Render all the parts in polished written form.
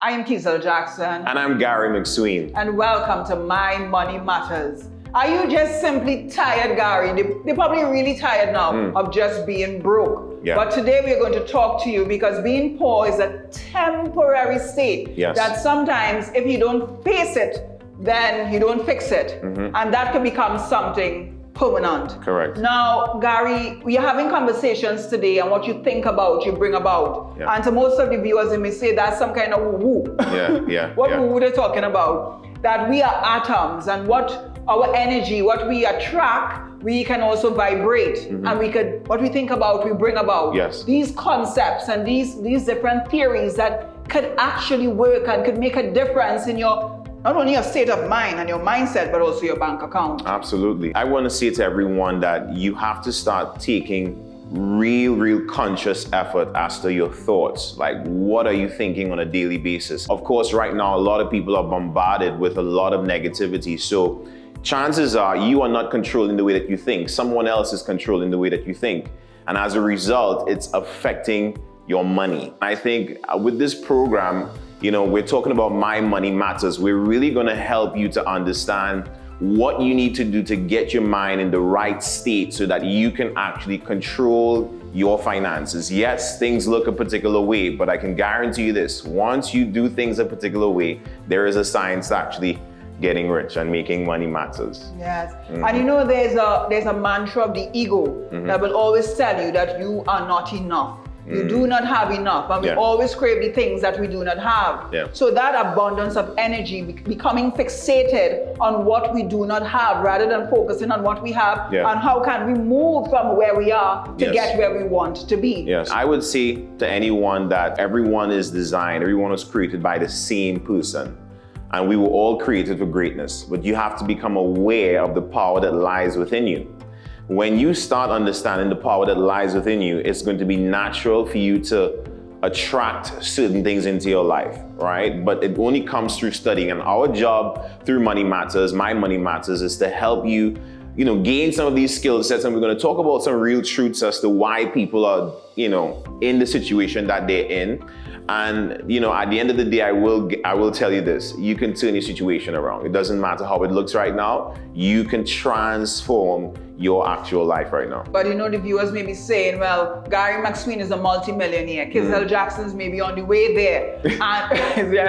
I am Kizel Jackson. And I'm Gary McSween. And welcome to My Money Matters. Are you just simply tired, Gary? They're probably really tired now of just being broke. Yeah. But today we are going to talk to you because being poor is a temporary state that sometimes if you don't face it, then you don't fix it. And that can become something permanent. Correct. Now, Gary, we are having conversations today, and what you think about, you bring about. Yeah. And to most of the viewers, they may say that's some kind of woo-woo. Yeah. What woo-woo they're talking about? That we are atoms, and what our energy, what we attract, we can also vibrate. And we could, what we think about, we bring about. Yes. These concepts and these different theories that could actually work and could make a difference in your not only your state of mind and your mindset, but also your bank account. Absolutely. I want to say to everyone that you have to start taking real conscious effort as to your thoughts. Like, what are you thinking on a daily basis? Of course, right now, a lot of people are bombarded with a lot of negativity. So chances are you are not controlling the way that you think. Someone else is controlling the way that you think. And as a result, it's affecting your money. I think with this program, we're talking about My Money Matters. We're really going to help you to understand what you need to do to get your mind in the right state so that you can actually control your finances. Yes, things look a particular way, but I can guarantee you this: once you do things a particular way, there is a science to actually getting rich and making money matters. Yes. And there's a mantra of the ego that will always tell you that you are not enough. You do not have enough, and we always crave the things that we do not have. Yeah. So that abundance of energy, becoming fixated on what we do not have rather than focusing on what we have and how can we move from where we are to get where we want to be. Yes. I would say to anyone that everyone is designed, everyone was created by the same person. And we were all created for greatness, but you have to become aware of the power that lies within you. When you start understanding the power that lies within you, it's going to be natural for you to attract certain things into your life, right? But it only comes through studying. And our job through Money Matters, My Money Matters, is to help you, gain some of these skill sets. And we're going to talk about some real truths as to why people are, in the situation that they're in. And, at the end of the day, I will tell you this: you can turn your situation around. It doesn't matter how it looks right now. You can transform your actual life right now. But the viewers may be saying, well, Gary McSween is a multi-millionaire. Kizel Jackson's maybe on the way there. And you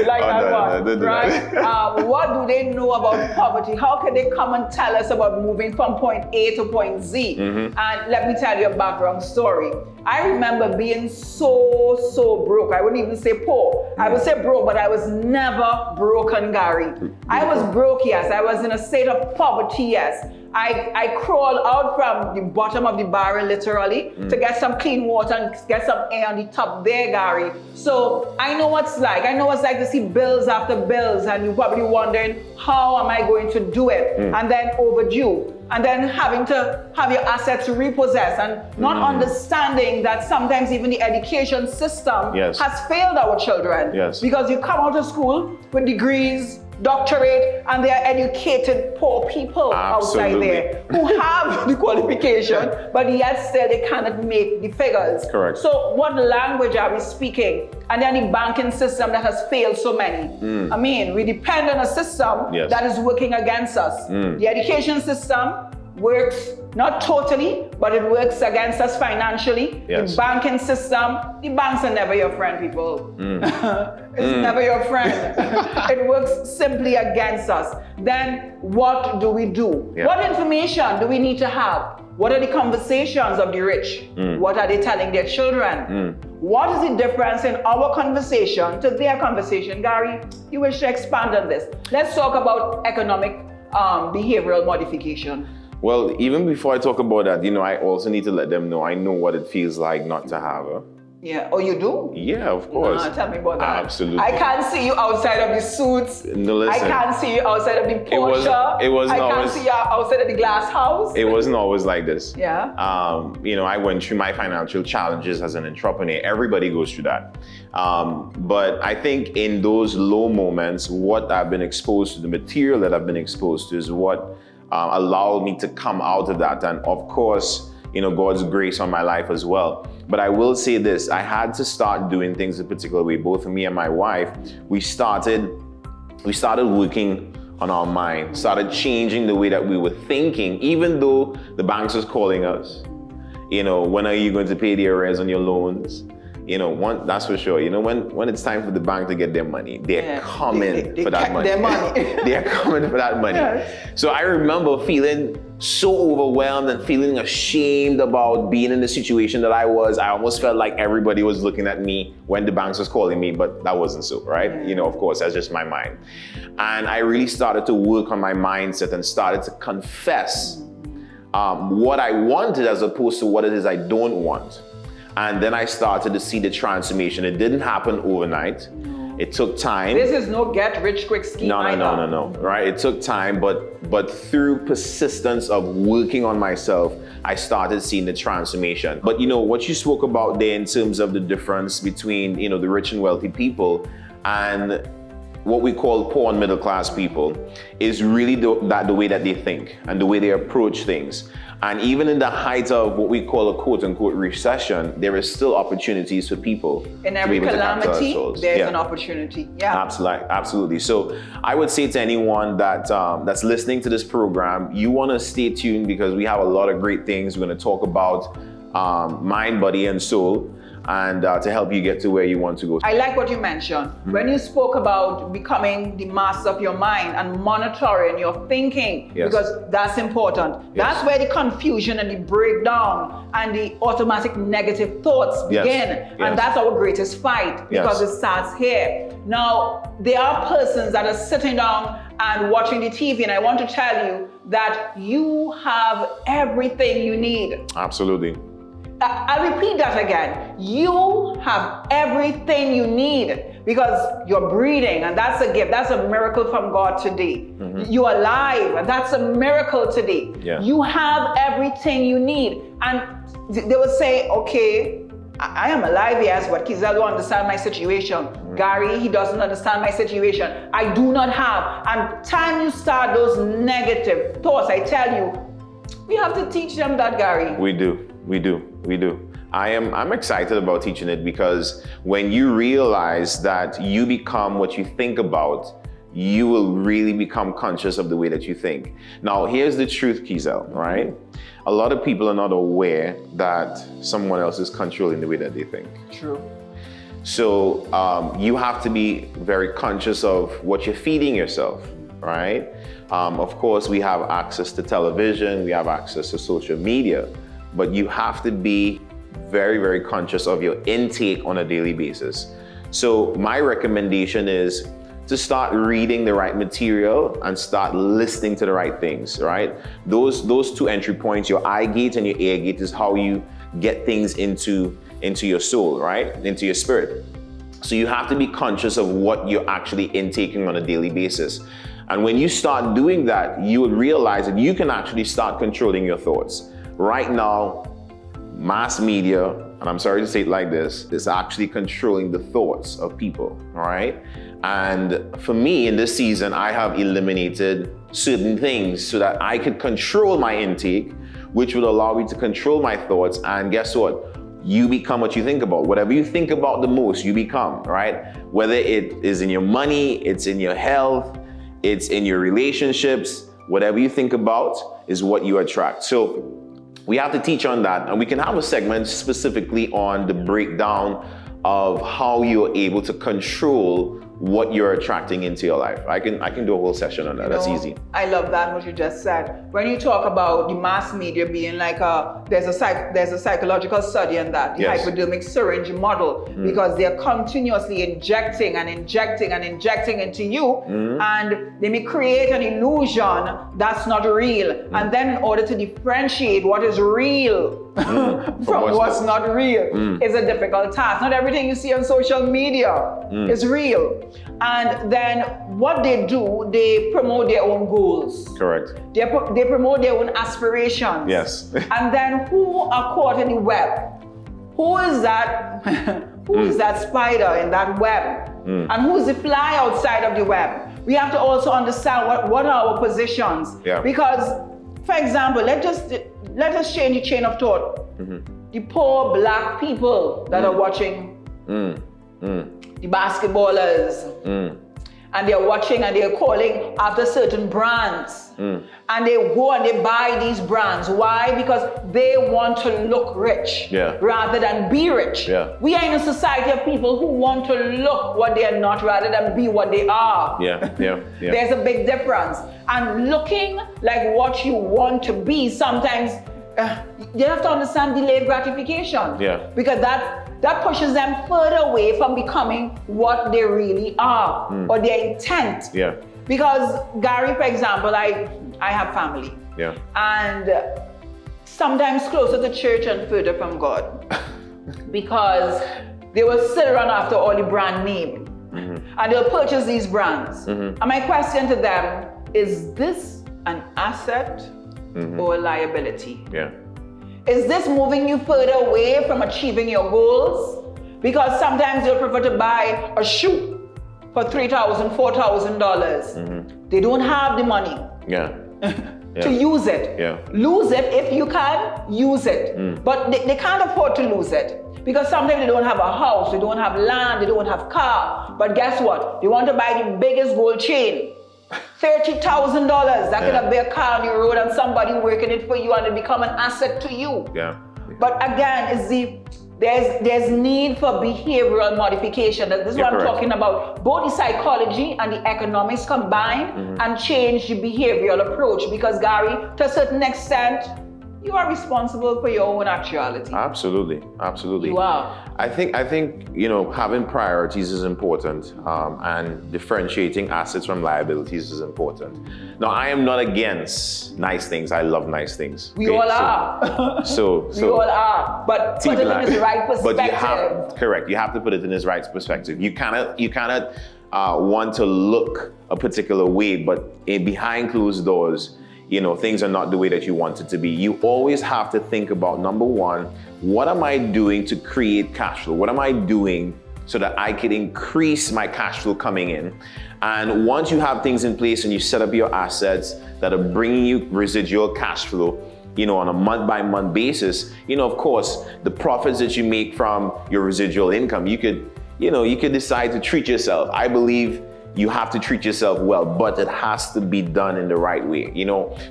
like that one, right? What do they know about poverty? How can they come and tell us about moving from point A to point Z? And let me tell you a background story. I remember being so broke. I wouldn't even say poor. I would say broke, but I was never broken, Gary. I was broke, yes. I was in a state of poverty, yes. I crawled out from the bottom of the barrel, literally, to get some clean water and get some air on the top there, Gary. So I know what's like. I know what's like to see bills after bills, and you're probably wondering, how am I going to do it? And then overdue. And then having to have your assets repossessed, and not understanding that sometimes even the education system has failed our children. Yes. Because you come out of school with degrees, doctorate, and they are educated poor people outside there who have the qualification, but yet still they cannot make the figures. Correct. So what language are we speaking? And then the banking system that has failed so many. I mean, we depend on a system that is working against us. The education system works not totally, but it works against us financially. Yes. The banking system, the banks are never your friend, people. It's never your friend. It works simply against us. Then what do we do? Yeah. What information do we need to have? What are the conversations of the rich? What are they telling their children? What is the difference in our conversation to their conversation? Gary, you wish to expand on this. Let's talk about economic behavioral modification. Well, even before I talk about that, I also need to let them know I know what it feels like not to have her. Yeah. Oh, you do? Yeah, of course. Tell me about that. Absolutely. I can't see you outside of the suits. No, listen. I can't see you outside of the Porsche. I can't see you outside of the glass house. It wasn't always like this. Yeah. I went through my financial challenges as an entrepreneur. Everybody goes through that. But I think in those low moments, what I've been exposed to, the material that I've been exposed to, is what allowed me to come out of that. And of course, God's grace on my life as well. But I will say this, I had to start doing things a particular way. Both me and my wife, we started working on our mind, started changing the way that we were thinking, even though the banks was calling us. When are you going to pay the arrears on your loans? That's for sure. When it's time for the bank to get their money, they're coming for that money. Their money. They're coming for that money. Yes. So I remember feeling so overwhelmed and feeling ashamed about being in the situation that I was. I almost felt like everybody was looking at me when the banks was calling me, but that wasn't so, right? Of course, that's just my mind. And I really started to work on my mindset and started to confess what I wanted as opposed to what it is I don't want. And then I started to see the transformation. It didn't happen overnight. It took time. This is no get-rich-quick scheme. No. Right? It took time, but through persistence of working on myself, I started seeing the transformation. But what you spoke about there in terms of the difference between the rich and wealthy people and what we call poor and middle class people is really the way that they think and the way they approach things. And even in the height of what we call a quote-unquote recession, there is still opportunities for people. In every calamity, there's an opportunity. Yeah, absolutely. So I would say to anyone that's listening to this program, you want to stay tuned because we have a lot of great things. We're going to talk about mind, body, and soul, and to help you get to where you want to go. I like what you mentioned. When you spoke about becoming the master of your mind and monitoring your thinking, because that's important. That's where the confusion and the breakdown and the automatic negative thoughts begin. And that's our greatest fight because it starts here. Now, there are persons that are sitting down and watching the TV, and I want to tell you that you have everything you need. Absolutely. I'll repeat that again. You have everything you need because you're breathing, and that's a gift. That's a miracle from God today. You're alive, and that's a miracle today. You have everything you need. And they will say, okay, I am alive, yes, but Kizelle don't understand my situation. Gary, he doesn't understand my situation. I do not have. And time you start those negative thoughts, I tell you, we have to teach them that, Gary. We do. I'm excited about teaching it because when you realize that you become what you think about, you will really become conscious of the way that you think. Now, here's the truth, Kizelle, right? A lot of people are not aware that someone else is controlling the way that they think. True. So you have to be very conscious of what you're feeding yourself, right? Of course, we have access to television, we have access to social media, but you have to be very, very conscious of your intake on a daily basis. So my recommendation is to start reading the right material and start listening to the right things, right? Those two entry points, your eye gate and your ear gate, is how you get things into your soul, right? Into your spirit. So you have to be conscious of what you're actually intaking on a daily basis. And when you start doing that, you will realize that you can actually start controlling your thoughts. Right now, mass media, and I'm sorry to say it like this, is actually controlling the thoughts of people, all right? And for me, in this season, I have eliminated certain things so that I could control my intake, which would allow me to control my thoughts. And guess what? You become what you think about. Whatever you think about the most, you become, right? Whether it is in your money, it's in your health, it's in your relationships, whatever you think about is what you attract. So we have to teach on that, and we can have a segment specifically on the breakdown of how you're able to control what you're attracting into your life. I can do a whole session on that. That's easy. I love that, what you just said. When you talk about the mass media being like there's a psychological study on that, the hypodermic syringe model, because they're continuously injecting and injecting and injecting into you, and they may create an illusion that's not real. And then in order to differentiate what is real from what's not real is a difficult task. Not everything you see on social media is real. And then what they do, they promote their own goals. Correct. They promote their own aspirations. Yes. And then who are caught in the web? Who is that? Who is that spider in that web? And who's the fly outside of the web? We have to also understand what are our positions. Yeah. Because For example, let us change the chain of thought. The poor black people that are watching the basketballers, and they're watching and they're calling after certain brands, and they go and they buy these brands. Why? Because they want to look rich rather than be rich. We are in a society of people who want to look what they are not rather than be what they are. There's a big difference. And looking like what you want to be, sometimes you have to understand delayed gratification. Because that pushes them further away from becoming what they really are or their intent. Because Gary, for example, I have family. And sometimes closer to church and further from God. Because they will still run after all the brand name. And they'll purchase these brands. And my question to them is this an asset or a liability? Is this moving you further away from achieving your goals? Because sometimes you'll prefer to buy a shoe for $3,000, $4,000. They don't have the money to use it. Lose it if you can, use it. But they can't afford to lose it. Because sometimes they don't have a house, they don't have land, they don't have car. But guess what? They want to buy the biggest gold chain. $30,000, that could have been a car on the road and somebody working it for you and it become an asset to you. But again, there's need for behavioral modification. This is what I'm talking about. Both the psychology and the economics combined and change the behavioral approach. Because Gary, to a certain extent, you are responsible for your own actuality. Absolutely. You are. I think having priorities is important, and differentiating assets from liabilities is important. Now, I am not against nice things. I love nice things. We all are. So we all are. But put it in its right perspective. Correct. You have to put it in its right perspective. You cannot want to look a particular way, but behind closed doors, things are not the way that you want it to be. You always have to think about, number one, what am I doing to create cash flow? What am I doing so that I can increase my cash flow coming in? And once you have things in place and you set up your assets that are bringing you residual cash flow, on a month-by-month basis, of course, the profits that you make from your residual income, you could decide to treat yourself. I believe you have to treat yourself well, but it has to be done in the right way.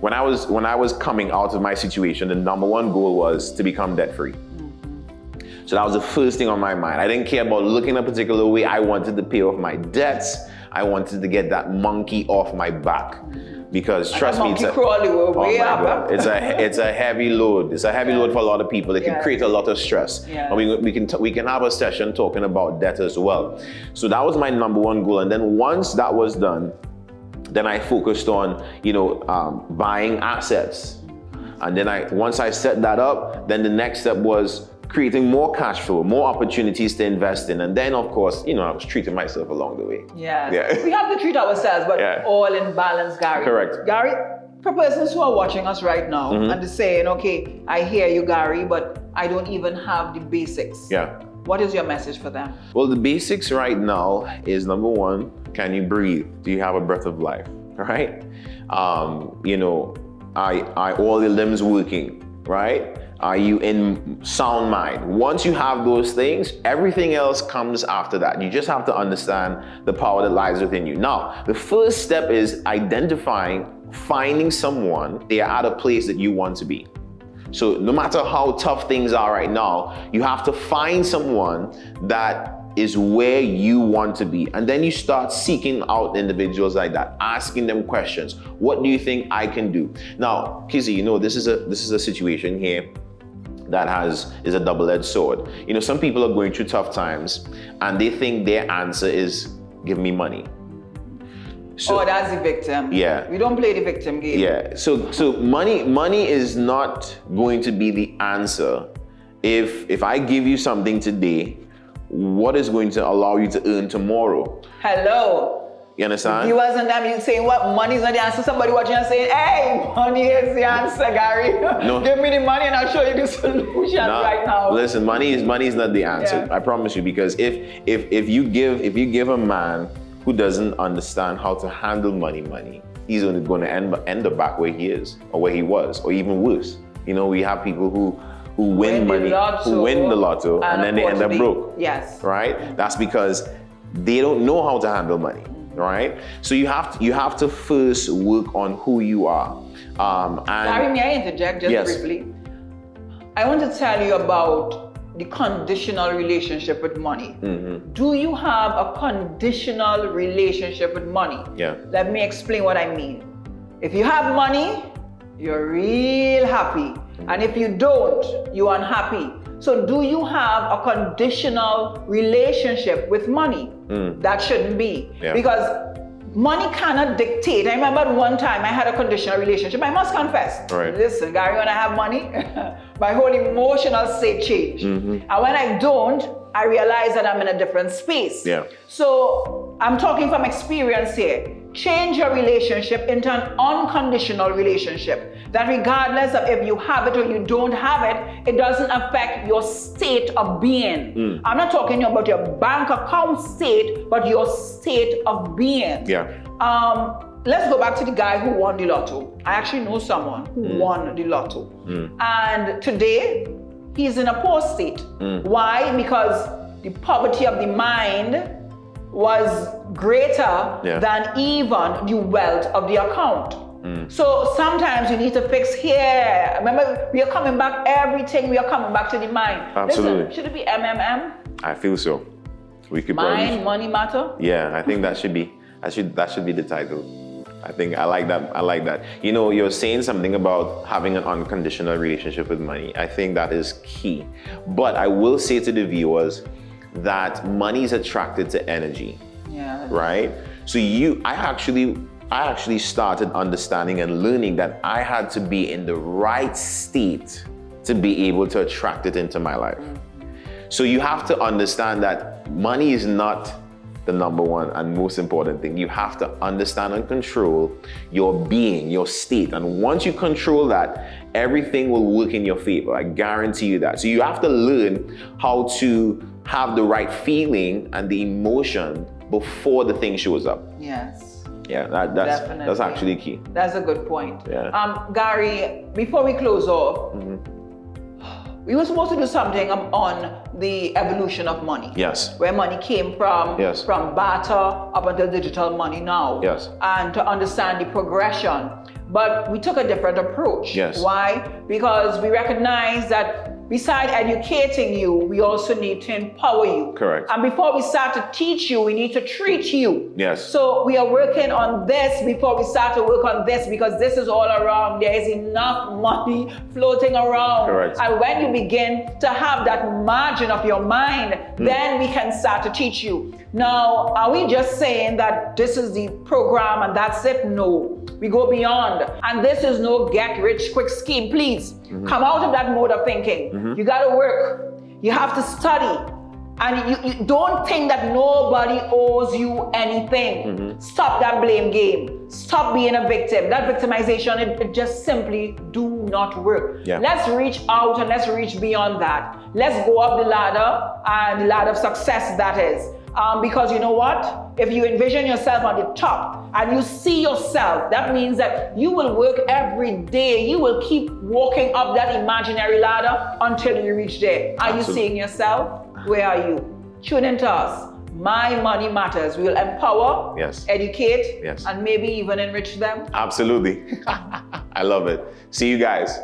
When I was coming out of my situation, the number one goal was to become debt-free. So that was the first thing on my mind. I didn't care about looking a particular way. I wanted to pay off my debts. I wanted to get that monkey off my back. Because trust me, it's a heavy load. It's a heavy load for a lot of people. It can create a lot of stress. And we can have a session talking about debt as well. So that was my number one goal. And then once that was done, then I focused on buying assets. And then once I set that up, then the next step was creating more cash flow, more opportunities to invest in. And then, of course, I was treating myself along the way. We have to treat ourselves, but all in balance, Gary. Correct. Gary, for persons who are watching us right now and they're saying, okay, I hear you, Gary, but I don't even have the basics. What is your message for them? Well, the basics right now is, number one, can you breathe? Do you have a breath of life? Right? Are all your limbs working? Right? Are you in sound mind? Once you have those things, everything else comes after that. You just have to understand the power that lies within you. Now, the first step is finding someone, they are at a place that you want to be. So no matter how tough things are right now, you have to find someone that is where you want to be. And then you start seeking out individuals like that, asking them questions. What do you think I can do? Now, Kizzy, this is a situation here that is a double-edged sword. Some people are going through tough times and they think their answer is give me money. So, that's the victim. We don't play the victim game. So money is not going to be the answer. If I give you something today, what is going to allow you to earn tomorrow? Hello. You understand? Viewers and them, you saying what? Money is not the answer. Somebody watching and saying, hey, money is the answer, Gary. No. Give me the money and I'll show you the solution right now. Listen, money is not the answer. I promise you, because if you give a man who doesn't understand how to handle money, he's only going to end up back where he is, or where he was, or even worse. You know, we have people who win money, who win the lotto, and then they end up broke. Yes. Right? That's because they don't know how to handle money. Right? So you have to first work on who you are. Gary, may I interject just briefly? I want to tell you about the conditional relationship with money. Do you have a conditional relationship with money? Yeah. Let me explain what I mean. If you have money, you're real happy. And if you don't, you're unhappy. So do you have a conditional relationship with money? That shouldn't be. Yeah. Because money cannot dictate. I remember one time I had a conditional relationship. I must confess. Right. Listen, Gary, when I have money, my whole emotional state changed. And when I don't, I realize that I'm in a different space. Yeah. So I'm talking from experience here. Change your relationship into an unconditional relationship. That regardless of if you have it or you don't have it, it doesn't affect your state of being. I'm not talking about your bank account state, but your state of being. Yeah. Let's go back to the guy who won the lotto. I actually know someone who won the lotto. And today, he's in a poor state. Why? Because the poverty of the mind was greater than even the wealth of the account. So sometimes you need to fix here. Remember, we are coming back, everything, we are coming back to the mind. Absolutely. Listen, should it be MMM? I feel so. We could Mind, money matter? Yeah, I think that should be the title. I think I like that. You know, you're saying something about having an unconditional relationship with money. I think that is key. But I will say to the viewers that money is attracted to energy. Yeah. Right? So I actually started understanding and learning that I had to be in the right state to be able to attract it into my life. So you have to understand that money is not the number one and most important thing. You have to understand and control your being, your state. And once you control that, everything will work in your favor. I guarantee you that. So you have to learn how to have the right feeling and the emotion before the thing shows up. Yes. Yeah, that's actually key. That's a good point. Yeah. Gary, before we close off, we were supposed to do something on the evolution of money. Yes. Where money came from, yes, from barter up until digital money now. Yes. And to understand the progression. But we took a different approach. Yes. Why? Because we recognize that beside educating you, we also need to empower you. Correct. And before we start to teach you, we need to treat you. Yes. So we are working on this before we start to work on this, because this is all around. There is enough money floating around. Correct. And when you begin to have that margin of your mind, then we can start to teach you. Now, are we just saying that this is the program and that's it? No. We go beyond. And this is no get-rich-quick scheme. Please, come out of that mode of thinking. You got to work. You have to study. And you don't think that nobody owes you anything. Stop that blame game. Stop being a victim. That victimization, it just simply do not work. Yeah. Let's reach out and let's reach beyond that. Let's go up the ladder, and the ladder of success, that is. Because you know what? If you envision yourself on the top and you see yourself, that means that you will work every day. You will keep walking up that imaginary ladder until you reach there. Are you seeing yourself? Where are you? Tune into us. My Money Matters. We will empower, educate, and maybe even enrich them. Absolutely. I love it. See you guys.